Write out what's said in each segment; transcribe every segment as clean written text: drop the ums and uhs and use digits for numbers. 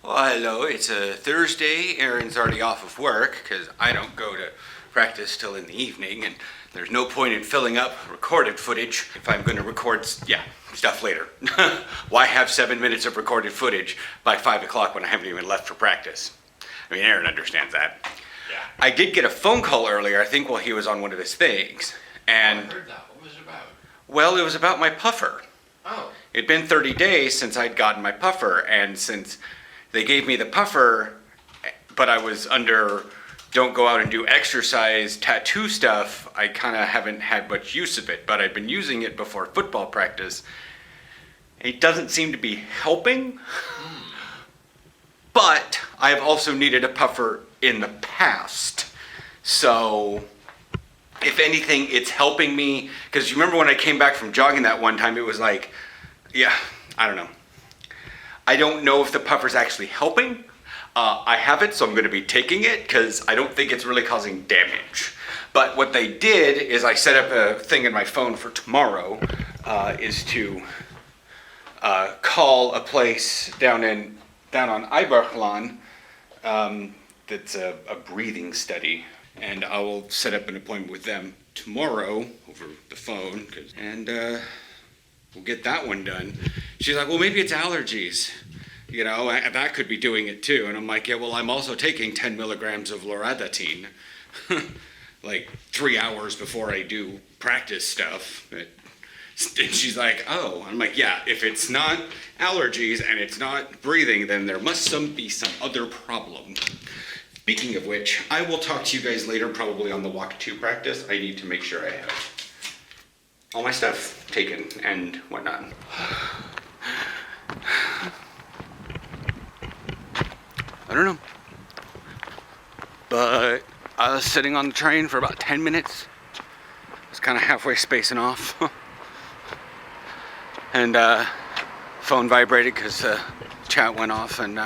Well, hello. It's a Thursday. Aaron's already off of work because I don't go to practice till in the evening, and there's no point in filling up recorded footage if I'm going to record, stuff later. Why have 7 minutes of recorded footage by 5 o'clock when I haven't even left for practice? I mean, Aaron understands that. Yeah. I did get a phone call earlier, I think while he was on one of his things, and... I heard that. What was it about? Well, it was about my puffer. Oh. It'd been 30 days since I'd gotten my puffer, and since they gave me the puffer, but I was under don't go out and do exercise tattoo stuff, I kind of haven't had much use of it, but I've been using it before football practice. It doesn't seem to be helping, but I've also needed a puffer in the past. So if anything, it's helping me, because you remember when I came back from jogging that one time, it was like, I don't know. I don't know if the puffer's actually helping. I have it, so I'm going to be taking it because I don't think it's really causing damage. But what they did is I set up a thing in my phone for tomorrow, is to call a place down on Iberchlan that's a breathing study, and I will set up an appointment with them tomorrow over the phone, and we'll get that one done. She's like, well, maybe it's allergies. You know, that could be doing it too. And I'm like, yeah, well, I'm also taking 10 milligrams of loratadine, like 3 hours before I do practice stuff. And she's like, oh. I'm like, yeah, if it's not allergies and it's not breathing, then there must be some other problem. Speaking of which, I will talk to you guys later, probably on the walk to practice. I need to make sure I have all my stuff taken and whatnot. I don't know. But I was sitting on the train for about 10 minutes. I was kind of halfway spacing off. And phone vibrated because chat went off, and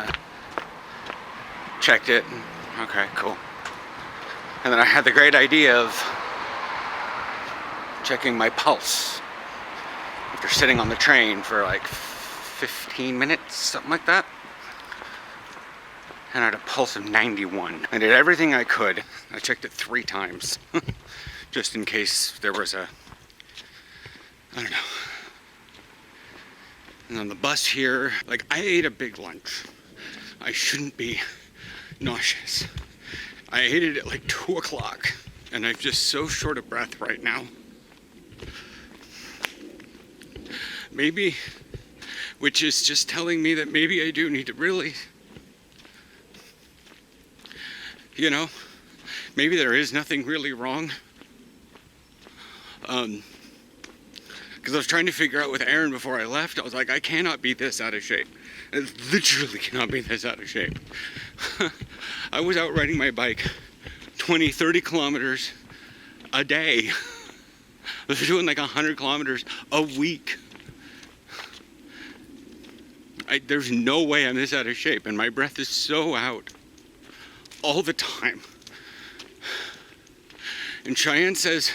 checked it. And, okay, cool. And then I had the great idea of checking my pulse after sitting on the train for like 15 minutes, something like that. And I had a pulse of 91. I did everything I could. I checked it 3 times, just in case there was I don't know. And on the bus here, like, I ate a big lunch. I shouldn't be nauseous. I ate it at like 2 o'clock, and I'm just so short of breath right now. Maybe, which is just telling me that maybe I do need to really, you know, maybe there is nothing really wrong. Because I was trying to figure out with Aaron before I left, I was like, I cannot be this out of shape. I literally cannot be this out of shape. I was out riding my bike 20, 30 kilometers a day. I was doing like 100 kilometers a week. There's no way I'm this out of shape, and my breath is so out all the time. And Cheyenne says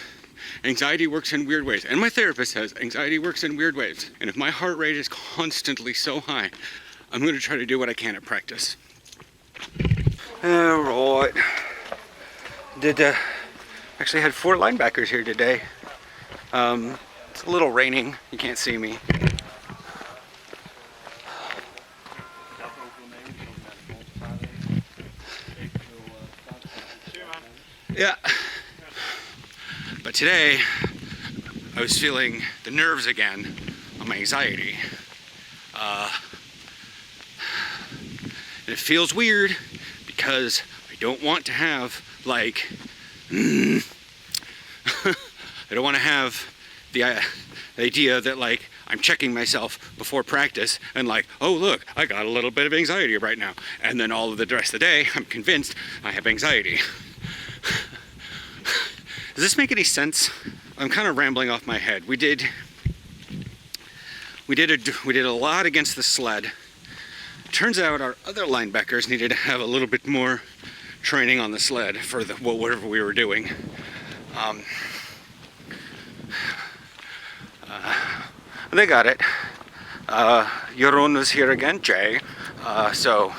anxiety works in weird ways, and my therapist says anxiety works in weird ways. And if my heart rate is constantly so high, I'm going to try to do what I can at practice. Alright. Actually had 4 linebackers here today. It's a little raining, you can't see me. Yeah. But today, I was feeling the nerves again on my anxiety. And it feels weird because I don't want to have, like, I don't want to have the idea that, like, I'm checking myself before practice and like, oh look, I got a little bit of anxiety right now. And then all of the rest of the day, I'm convinced I have anxiety. Does this make any sense? I'm kind of rambling off my head. We did a lot against the sled. Turns out our other linebackers needed to have a little bit more training on the sled for whatever we were doing. They got it. Jeroen was here again, Jay. So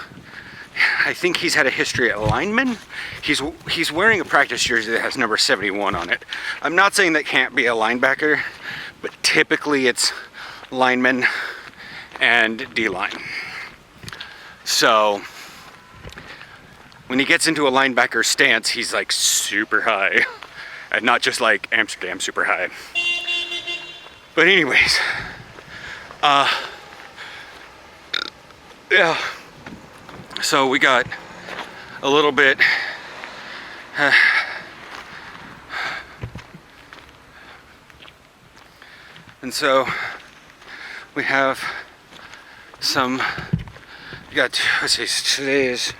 I think he's had a history at lineman. He's wearing a practice jersey that has number 71 on it. I'm not saying that can't be a linebacker, but typically it's lineman and D-line. So when he gets into a linebacker stance, he's like super high, and not just like Amsterdam super high. But anyways, yeah. So we got a little bit and so we have some, we got, let's see, today is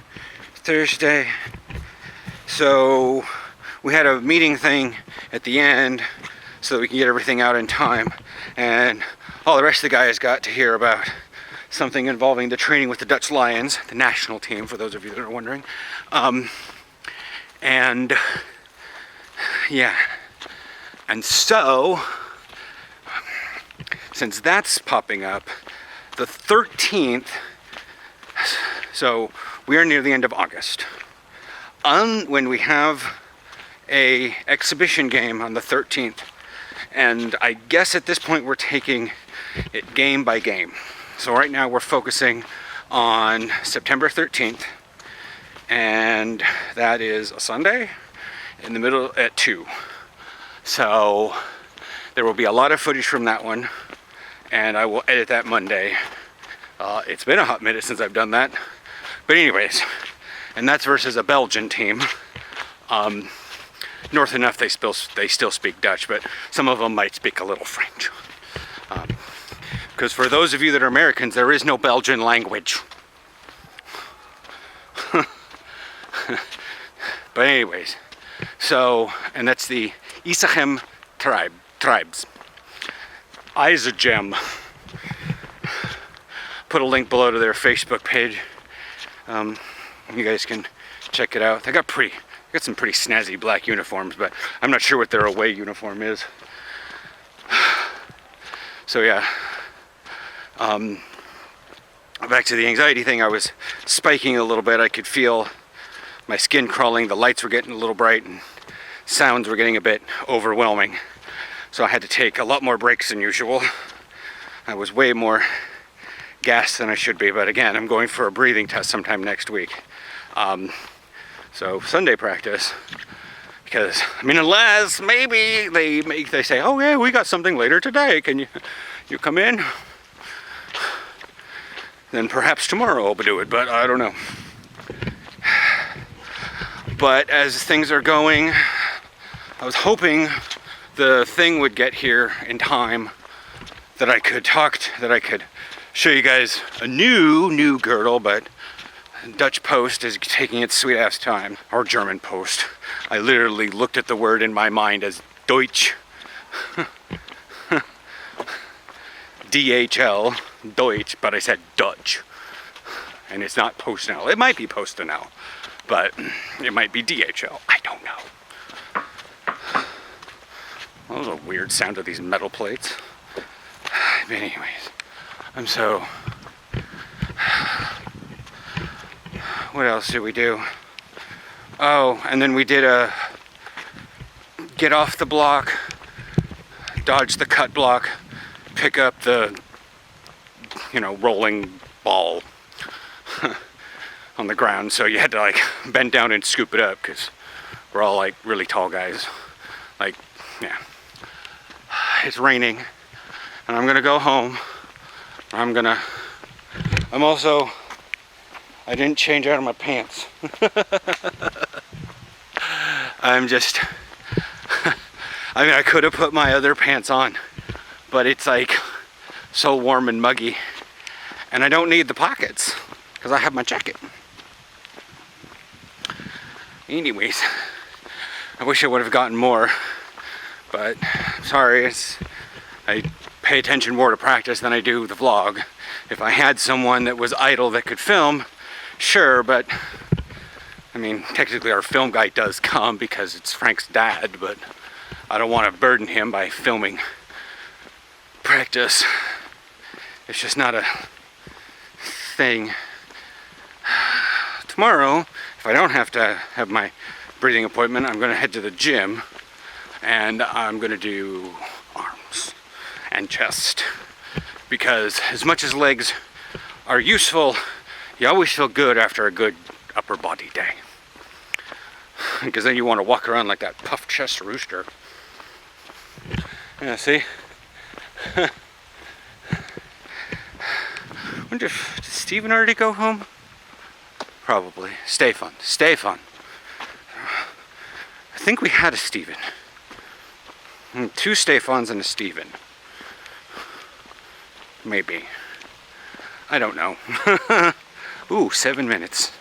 Thursday, so we had a meeting thing at the end so that we can get everything out in time, and all the rest of the guys got to hear about something involving the training with the Dutch Lions, the national team, for those of you that are wondering. And yeah, and so since that's popping up, the 13th, so we are near the end of August. When we have a exhibition game on the 13th, and I guess at this point we're taking it game by game. So right now we're focusing on September 13th, and that is a Sunday in the middle at 2. So there will be a lot of footage from that one, and I will edit that Monday. It's been a hot minute since I've done that. But anyways, and that's versus a Belgian team. North enough they still speak Dutch, but some of them might speak a little French. Because for those of you that are Americans, there is no Belgian language. But anyways, so, and that's the Isachem tribes. Isagem. Put a link below to their Facebook page. You guys can check it out. They got some pretty snazzy black uniforms, but I'm not sure what their away uniform is. So yeah. Back to the anxiety thing, I was spiking a little bit. I could feel my skin crawling, the lights were getting a little bright, and sounds were getting a bit overwhelming. So I had to take a lot more breaks than usual. I was way more gassed than I should be, but again, I'm going for a breathing test sometime next week. So Sunday practice, because, I mean, unless maybe they say, oh yeah, we got something later today, can you come in? Then perhaps tomorrow I'll do it, but I don't know. But as things are going, I was hoping the thing would get here in time that I could show you guys a new girdle, but Dutch Post is taking its sweet ass time, or German Post. I literally looked at the word in my mind as Deutsch. DHL, Deutsch, but I said Dutch. And it's not PostNL. It might be PostNL, but it might be DHL. I don't know. That was a weird sound of these metal plates. But anyways, I'm so... What else did we do? Oh, and then we did a get off the block, dodge the cut block, pick up the, rolling ball on the ground. So you had to bend down and scoop it up because we're all really tall guys. Yeah. It's raining and I'm gonna go home. I didn't change out of my pants. I could have put my other pants on, but it's so warm and muggy, and I don't need the pockets because I have my jacket. Anyways, I wish I would have gotten more, but sorry, I pay attention more to practice than I do the vlog. If I had someone that was idle that could film, sure, but I mean, technically our film guy does come because it's Frank's dad, but I don't want to burden him by filming practice. It's just not a thing. tomorrow, if I don't have to have my breathing appointment, I'm going to head to the gym and I'm going to do arms and chest, because as much as legs are useful, you always feel good after a good upper body day, because then you want to walk around like that puffed chest rooster. Yeah, see? Wonder if, did Steven already go home? Probably. Stay fun. Stay fun. I think we had a Steven. 2 Stefans and a Steven. Maybe. I don't know. Ooh, 7 minutes.